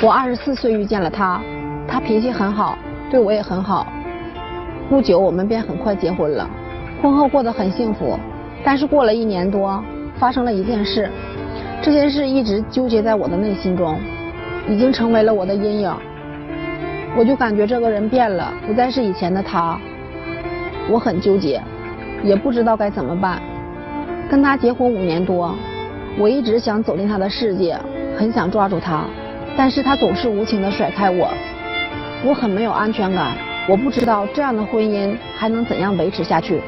我24岁遇见了他，他脾气很好，对我也很好。不久我们便很快结婚了，婚后过得很幸福。但是过了1年多，发生了一件事，这件事一直纠结在我的内心中，已经成为了我的阴影。我就感觉这个人变了，不再是以前的他。我很纠结，也不知道该怎么办。跟他结婚5年多，我一直想走进他的世界，很想抓住他，但是他总是无情地甩开我。我很没有安全感，我不知道这样的婚姻还能怎样维持下去。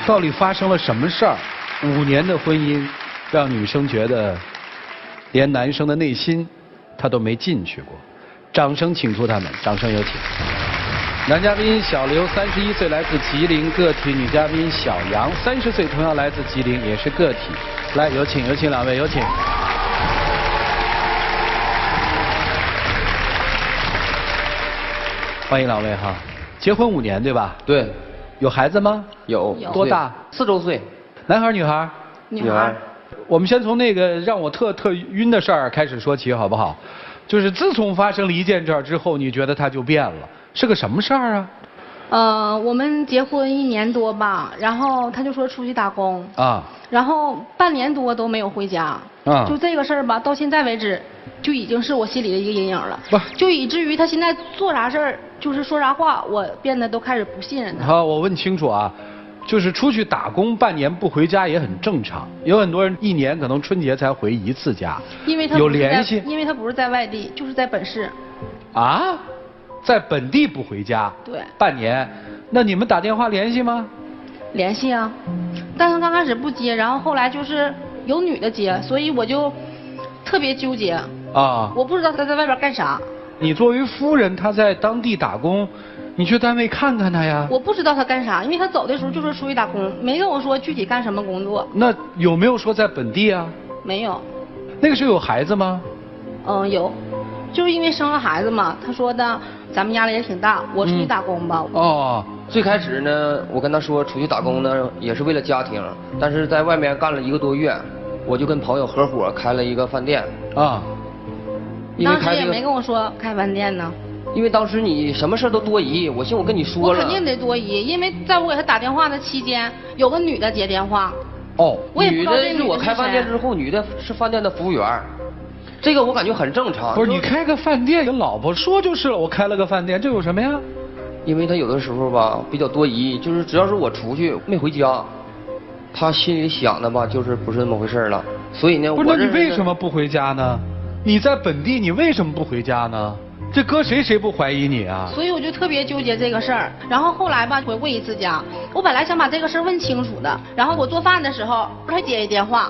到底发生了什么事儿？5年的婚姻，让女生觉得连男生的内心她都没进去过。掌声请出他们，掌声有请。男嘉宾小刘31岁，来自吉林个体；女嘉宾小杨30岁，同样来自吉林，也是个体。来，有请2位，有请。欢迎2位哈。结婚5年对吧？对。有孩子吗？有。多大？4周岁。男孩女孩？女孩。我们先从那个让我特晕的事儿开始说起，好不好？就是自从发生了一件这儿之后，你觉得他就变了，是个什么事儿啊？我们结婚1年多吧，然后他就说出去打工啊，然后半年多都没有回家啊，就这个事儿吧，到现在为止就已经是我心里的一个阴影了，不，就以至于他现在做啥事儿，就是说啥话，我变得都开始不信任他。好，我问清楚啊。就是出去打工半年不回家也很正常，有很多人1年可能春节才回1次家，因为他有联系，因为他不是在外地，就是在本市。啊，在本地不回家？对。半年，那你们打电话联系吗？联系啊，但是刚开始不接，然后后来就是有女的接，所以我就特别纠结。啊。我不知道他在外边干啥。你作为夫人，他在当地打工。你去单位看看他呀。我不知道他干啥，因为他走的时候就说出去打工，没跟我说具体干什么工作。那有没有说在本地啊？没有。那个时候有孩子吗？有，就是因为生了孩子嘛。他说的咱们压力也挺大，我出去打工吧。哦，最开始呢，我跟他说出去打工呢，也是为了家庭，但是在外面干了1个多月，我就跟朋友合伙开了一个饭店。啊。当时也没跟我说开饭店呢。因为当时你什么事都多疑，我寻我跟你说了。我肯定得多疑，因为在我给他打电话的期间，有个女的接电话。哦。我也不知道这女的是谁。女的是我开饭店之后，女的是饭店的服务员，这个我感觉很正常。不是你开个饭店，跟老婆说就是了，我开了个饭店，这有什么呀？因为他有的时候吧比较多疑，就是只要是我出去没回家，他心里想的吧就是不是那么回事了。所以呢，不是那你为什么不回家呢？你在本地，你为什么不回家呢？这搁谁不怀疑你啊？所以我就特别纠结这个事儿。然后后来吧，回过1次家，我本来想把这个事儿问清楚的。然后我做饭的时候，他接一电话，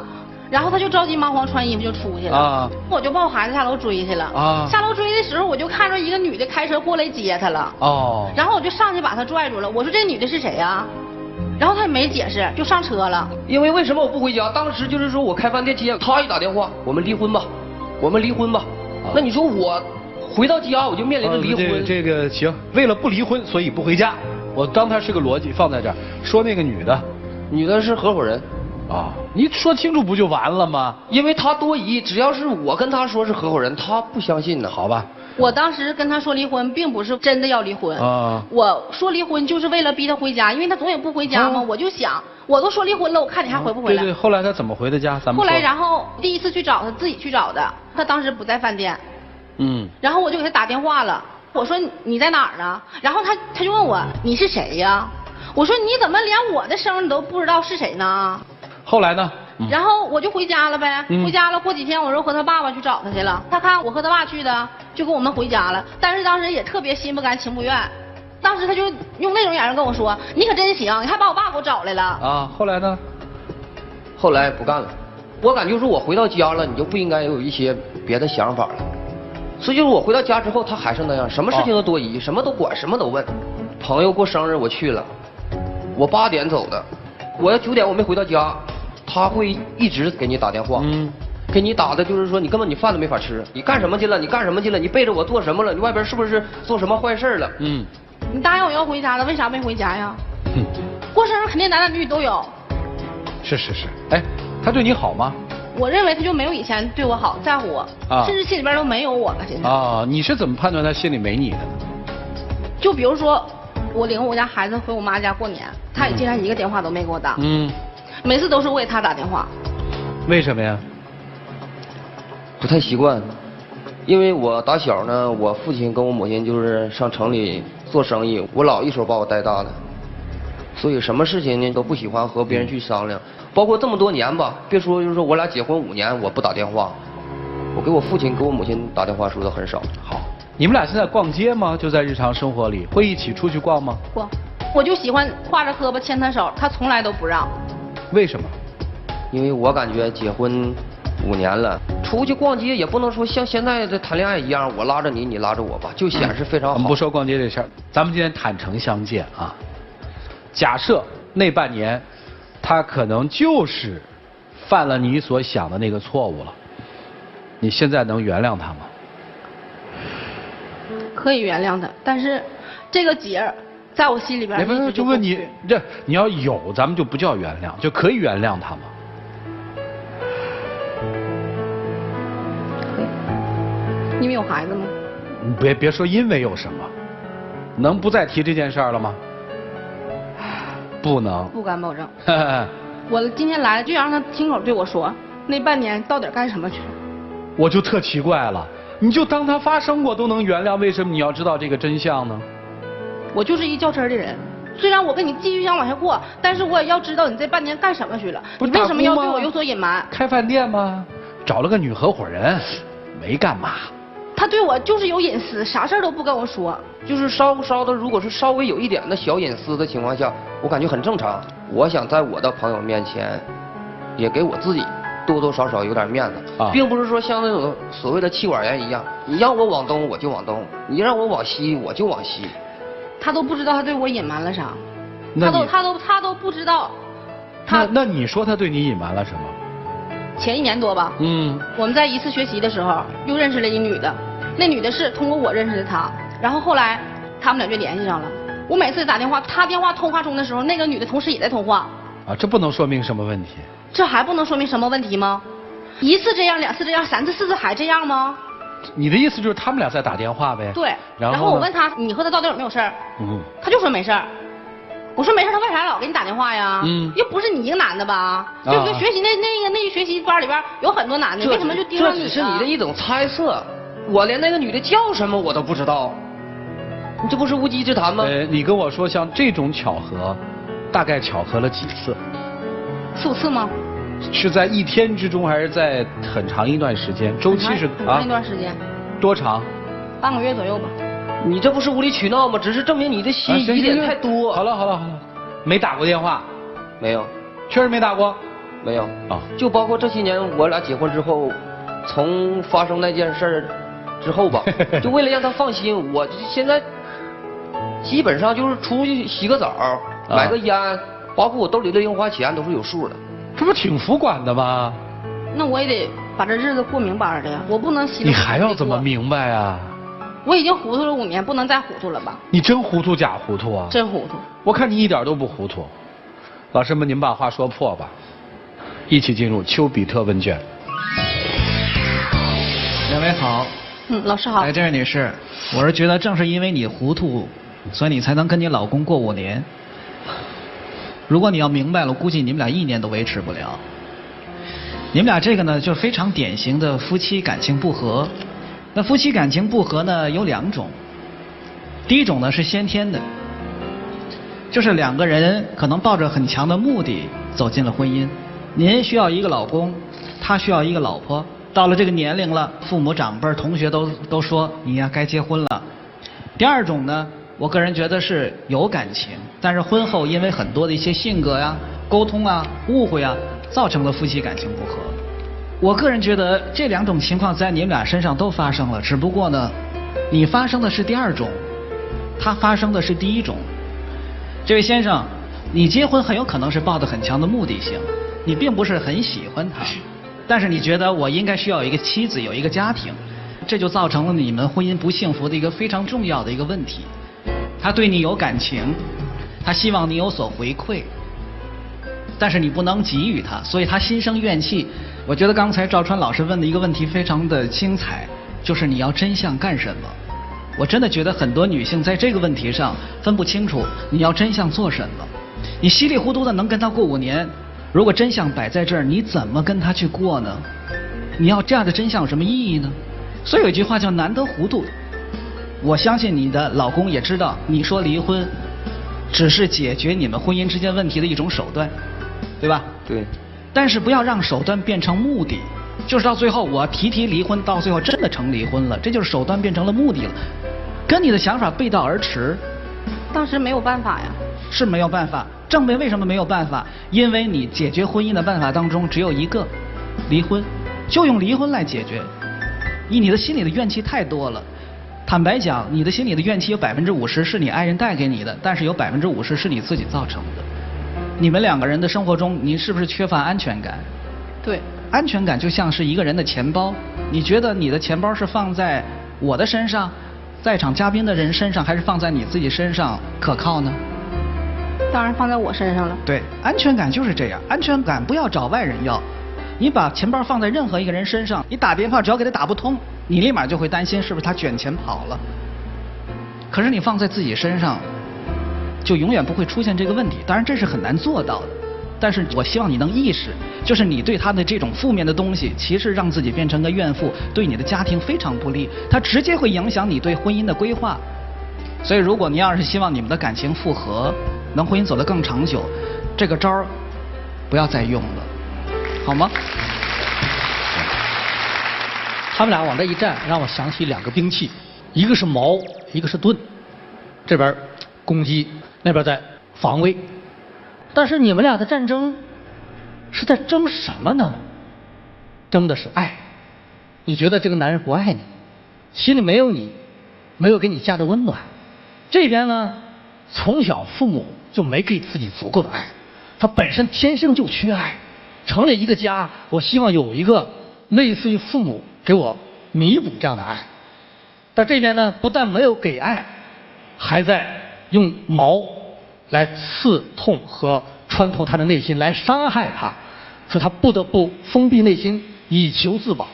然后他就着急忙慌穿衣服就出去了。啊。我就抱孩子下楼追去了。啊。下楼追的时候，我就看着一个女的开车过来接他了。哦。然后我就上去把他拽住了，我说这女的是谁呀？然后他也没解释，就上车了。因为什么我不回家？当时就是说我开饭店期间，他一打电话，我们离婚吧，我们离婚吧。那你说我回到家我就面临着离婚。这个行，为了不离婚，所以不回家。我当它是个逻辑放在这儿。说那个女的是合伙人。啊，你说清楚不就完了吗？因为他多疑，只要是我跟他说是合伙人，他不相信呢。好吧。我当时跟他说离婚，并不是真的要离婚啊。我说离婚就是为了逼他回家，因为他总也不回家嘛。我就想，我都说离婚了，我看你还回不回来？对，后来他怎么回的家？咱们后来，然后第1次去找他，自己去找的。他当时不在饭店。然后我就给他打电话了，我说你在哪儿呢？然后他就问我你是谁呀？我说你怎么连我的声你都不知道是谁呢？后来呢？然后我就回家了呗，回家了。过几天我又和他爸爸去找他去了，他看我和他爸去的，就跟我们回家了。但是当时也特别心不甘情不愿，当时他就用那种眼神跟我说：“你可真行，你还把我爸给我找来了。”啊，后来呢？后来不干了。我感觉说我回到家了，你就不应该有一些别的想法了。所以就是我回到家之后，他还是那样，什么事情都多疑，什么都管，什么都问。朋友过生日我去了，我8点走的，我要9点我没回到家，他会一直给你打电话，给你打的就是说你根本你饭都没法吃，你干什么去了？你干什么去了？你背着我做什么了？你外边是不是做什么坏事了？你答应我要回家了，为啥没回家呀？过生日肯定男男女女都有。是是是，哎，他对你好吗？我认为他就没有以前对我好，在乎我，甚至心里边都没有我了。现在啊，你是怎么判断他心里没你的呢？就比如说，我领我家孩子回我妈家过年，他也竟然一个电话都没给我打。每次都是我给他打电话。为什么呀？不太习惯，因为我打小呢，我父亲跟我母亲就是上城里做生意，我姥一手把我带大的，所以什么事情呢都不喜欢和别人去商量。包括这么多年吧，别说就是说我俩结婚5年，我不打电话，我给我父亲给我母亲打电话说的很少。好，你们俩现在逛街吗？就在日常生活里会一起出去逛吗？逛，我就喜欢挎着胳膊牵他手，他从来都不让。为什么？因为我感觉结婚5年了，出去逛街也不能说像现在的谈恋爱一样，我拉着你，你拉着我吧，就显示非常好。我们不说逛街这事儿，咱们今天坦诚相见啊。假设那半年，他可能就是犯了你所想的那个错误了，你现在能原谅他吗？可以原谅他，但是这个结儿在我心里边一直就问你，这你要有，咱们就不叫原谅，就可以原谅他吗？可以，因为有孩子吗？你别说因为有什么，能不再提这件事儿了吗？不能。不敢保证。我今天来了就想让他亲口对我说，那半年到底干什么去了？我就特奇怪了，你就当他发生过都能原谅，为什么你要知道这个真相呢？我就是一较真的人，虽然我跟你继续想往下过，但是我也要知道你这半年干什么去了，你为什么要对我有所隐瞒？开饭店吗？找了个女合伙人，没干嘛。他对我就是有隐私，啥事儿都不跟我说。就是稍的，如果是稍微有一点的小隐私的情况下，我感觉很正常。我想在我的朋友面前，也给我自己多多少少有点面子，并不是说像那种所谓的妻管严一样，你让我往东我就往东，你让我往西我就往西。他都不知道他对我隐瞒了啥，他都不知道。那你说他对你隐瞒了什么？前1年多吧，我们在一次学习的时候又认识了一女的，那女的是通过我认识的他，然后后来他们俩就联系上了。我每次打电话，他电话通话中的时候，那个女的同时也在通话。啊，这不能说明什么问题？这还不能说明什么问题吗？1次这样，2次这样，3次4次还这样吗？你的意思就是他们俩在打电话呗？对。然后我问他，你和他到底有没有事儿？他就说没事儿。我说没事，他为啥老给你打电话呀？又不是你一个男的吧？就是学习那学习班里边有很多男的，为什么就盯上你？这只是你的一种猜测，我连那个女的叫什么我都不知道，你这不是无稽之谈吗？你跟我说像这种巧合，大概巧合了几次？4、5次吗？是在1天之中，还是在很长一段时间？周期是很长一段时间。多长？半个月左右吧。你这不是无理取闹吗？只是证明你的心疑点太多。好了，没打过电话？没有。确实没打过？没有。啊，就包括这些年我俩结婚之后，从发生那件事之后吧，就为了让他放心，我现在基本上就是出去洗个澡，买个烟，包括我兜里的零花钱都是有数的。这不挺服管的吗？那我也得把这日子过明白的呀，我不能洗。你还要怎么明白啊？我已经糊涂了5年，不能再糊涂了吧？你真糊涂假糊涂啊？真糊涂。我看你一点都不糊涂。老师们，您把话说破吧。一起进入丘比特问卷。两位好。老师好。哎，这位女士，我是觉得正是因为你糊涂，所以你才能跟你老公过5年。如果你要明白了，估计你们俩1年都维持不了。你们俩这个呢，就非常典型的夫妻感情不和。那夫妻感情不和呢，有2种。第一种呢是先天的，就是2个人可能抱着很强的目的走进了婚姻。您需要一个老公，他需要一个老婆。到了这个年龄了，父母长辈同学都说你呀该结婚了。第2种呢，我个人觉得是有感情，但是婚后因为很多的一些性格呀、沟通啊、误会啊，造成了夫妻感情不和。我个人觉得这2种情况在你们俩身上都发生了，只不过呢，你发生的是第2种，他发生的是第1种。这位先生，你结婚很有可能是抱着很强的目的性，你并不是很喜欢他，但是你觉得我应该需要一个妻子，有一个家庭，这就造成了你们婚姻不幸福的一个非常重要的一个问题。他对你有感情，他希望你有所回馈，但是你不能给予他，所以他心生怨气。我觉得刚才赵川老师问的一个问题非常的精彩，就是你要真相干什么？我真的觉得很多女性在这个问题上分不清楚你要真相做什么。你稀里糊涂的能跟他过5年，如果真相摆在这儿，你怎么跟他去过呢？你要这样的真相有什么意义呢？所以有一句话叫难得糊涂。我相信你的老公也知道，你说离婚只是解决你们婚姻之间问题的一种手段，对吧？对。但是不要让手段变成目的，就是到最后我提离婚，到最后真的成离婚了，这就是手段变成了目的了，跟你的想法背道而驰。当时没有办法呀。是没有办法。郑梅为什么没有办法？因为你解决婚姻的办法当中只有一个，离婚，就用离婚来解决。你的心里的怨气太多了。坦白讲，你的心里的怨气有50%是你爱人带给你的，但是有50%是你自己造成的。你们2个人的生活中，你是不是缺乏安全感？对。安全感就像是一个人的钱包，你觉得你的钱包是放在我的身上，在场嘉宾的人身上，还是放在你自己身上可靠呢？当然放在我身上了。对，安全感就是这样，安全感不要找外人要。你把钱包放在任何一个人身上，你打电话只要给他打不通，你立马就会担心是不是他卷钱跑了。可是你放在自己身上，就永远不会出现这个问题。当然这是很难做到的，但是我希望你能意识，就是你对他的这种负面的东西，其实让自己变成个怨妇，对你的家庭非常不利，它直接会影响你对婚姻的规划。所以如果你要是希望你们的感情复合，能婚姻走得更长久，这个招儿不要再用了，好吗？他们俩往这一站，让我想起2个兵器，一个是矛，一个是盾，这边攻击，那边在防卫。但是你们俩的战争是在争什么呢？争的是爱。你觉得这个男人不爱你，心里没有你，没有给你家的温暖。这边呢，从小父母就没给自己足够的爱，他本身天生就缺爱。成立一个家，我希望有一个类似于父母给我弥补这样的爱。但这边呢，不但没有给爱，还在用矛来刺痛和穿透他的内心，来伤害他，所以他不得不封闭内心以求自保。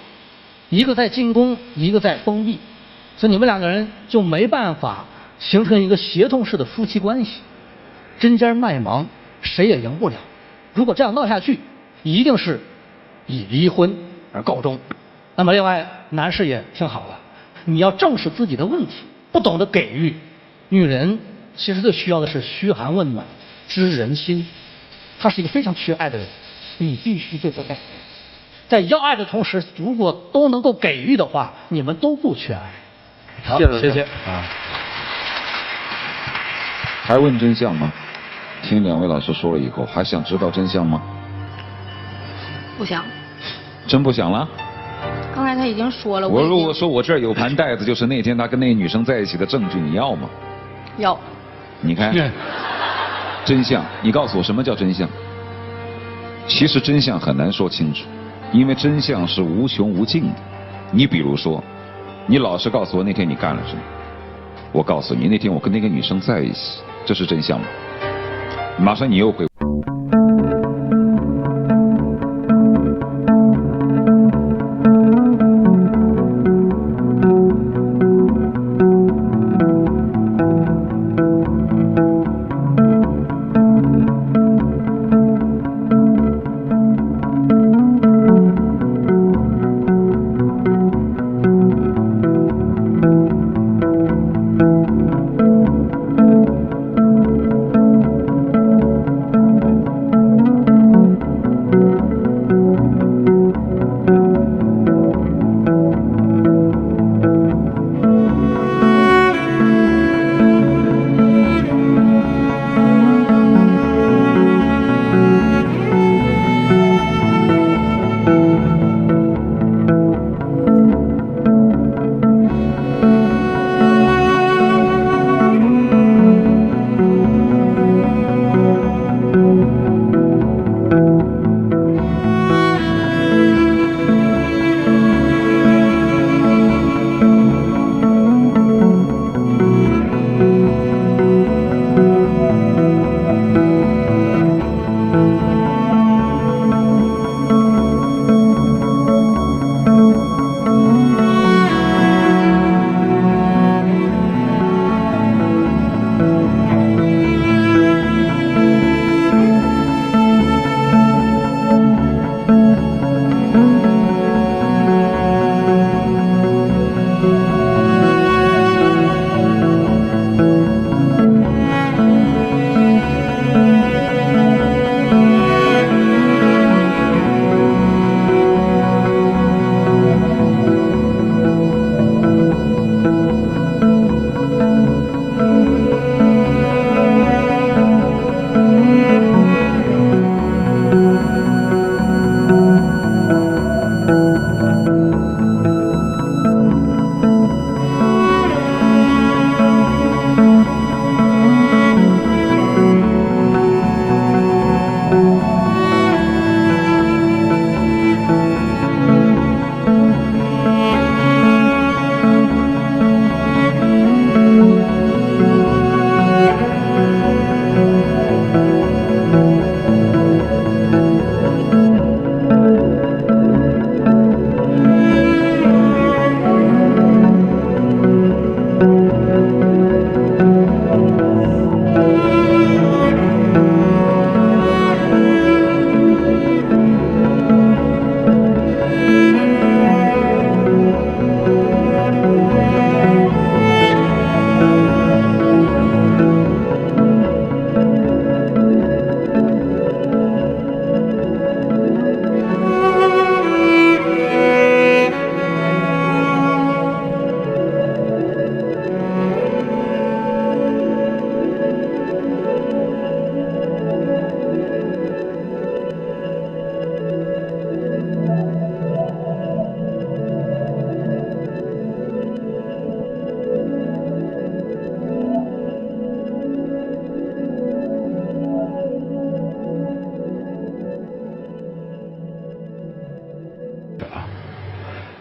一个在进攻，一个在封闭，所以你们2个人就没办法形成一个协同式的夫妻关系，针尖麦芒，谁也赢不了。如果这样闹下去，一定是以离婚而告终。那么另外，男士也听好了，你要正视自己的问题，不懂得给予。女人其实最需要的是嘘寒问暖，知人心。她是一个非常缺爱的人，你必须对她爱。在要爱的同时，如果都能够给予的话，你们都不缺爱。好，谢谢啊。还问真相吗？听2位老师说了以后，还想知道真相吗？不想。真不想了？刚才他已经说了。我如果说我这儿有盘带子，就是那天他跟那个女生在一起的证据，你要吗？要。你看，真相，你告诉我什么叫真相？其实真相很难说清楚，因为真相是无穷无尽的。你比如说，你老实告诉我那天你干了什么，我告诉你那天我跟那个女生在一起，这是真相吗？马上你又会。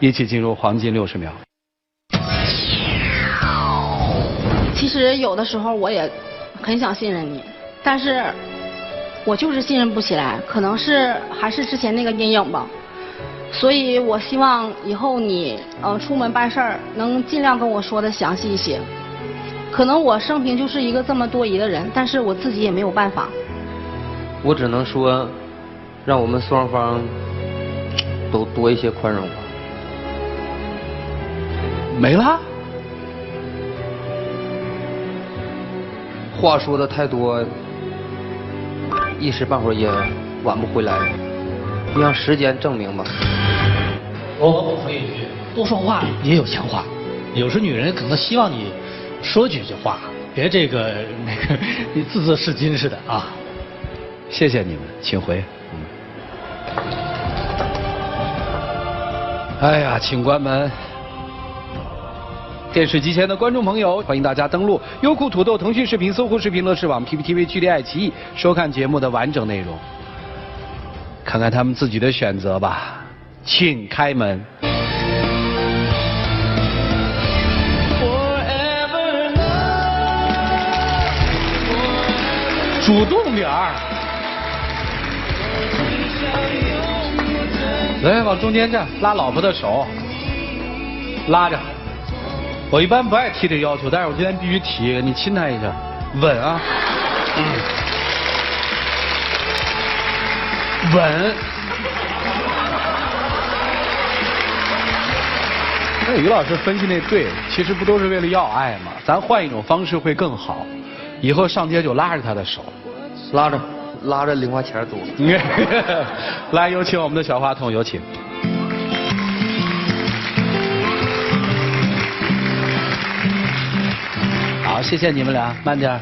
一起进入黄金60秒。其实有的时候我也很想信任你，但是我就是信任不起来，可能是还是之前那个阴影吧。所以我希望以后你出门办事儿能尽量跟我说的详细一些。可能我生平就是一个这么多疑的人，但是我自己也没有办法。我只能说，让我们双方都多一些宽容吧。没了。话说的太多，一时半会儿也挽不回来，就让时间证明吧。我补充一句，多说话也有强化，有时女人可能希望你说几句话，别这个那个你字是金似的啊。谢谢你们，请回。哎呀，请关门。电视机前的观众朋友，欢迎大家登录优酷、土豆、腾讯视频、搜狐视频、乐视网、PPTV、距离爱奇艺，收看节目的完整内容。看看他们自己的选择吧，请开门。主动点儿，来往中间站，拉老婆的手，拉着。我一般不爱提这要求，但是我今天必须提，你亲他一下，稳啊，稳。那于老师分析那对，其实不都是为了要爱吗？咱换一种方式会更好。以后上街就拉着他的手，拉着零花钱走。来，有请我们的小话筒，有请。好，谢谢你们俩，慢点。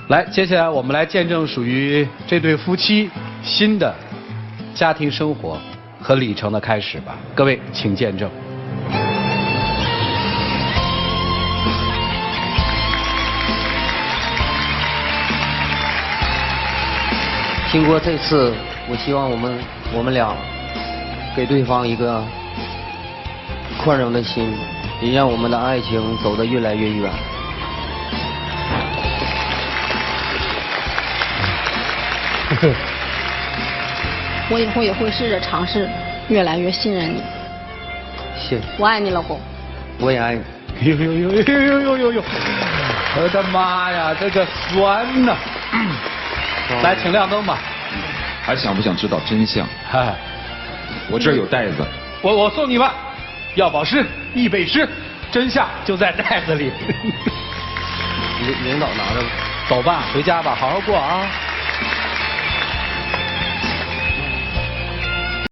来，接下来我们来见证属于这对夫妻新的家庭生活和里程的开始吧。各位，请见证。经过这次，我希望我们俩给对方一个宽容的心，也让我们的爱情走得越来越远。我以后也会试着尝试越来越信任你。谢谢。我爱你，老公。我也爱你。呦呦呦呦呦呦呦呦！我的妈呀，这个酸呐！来，请亮灯吧。还想不想知道真相？嗨，我这儿有袋子。我送你吧，要保湿，易背湿，真相就在袋子里。领导拿着吧。走吧，回家吧，好好过啊。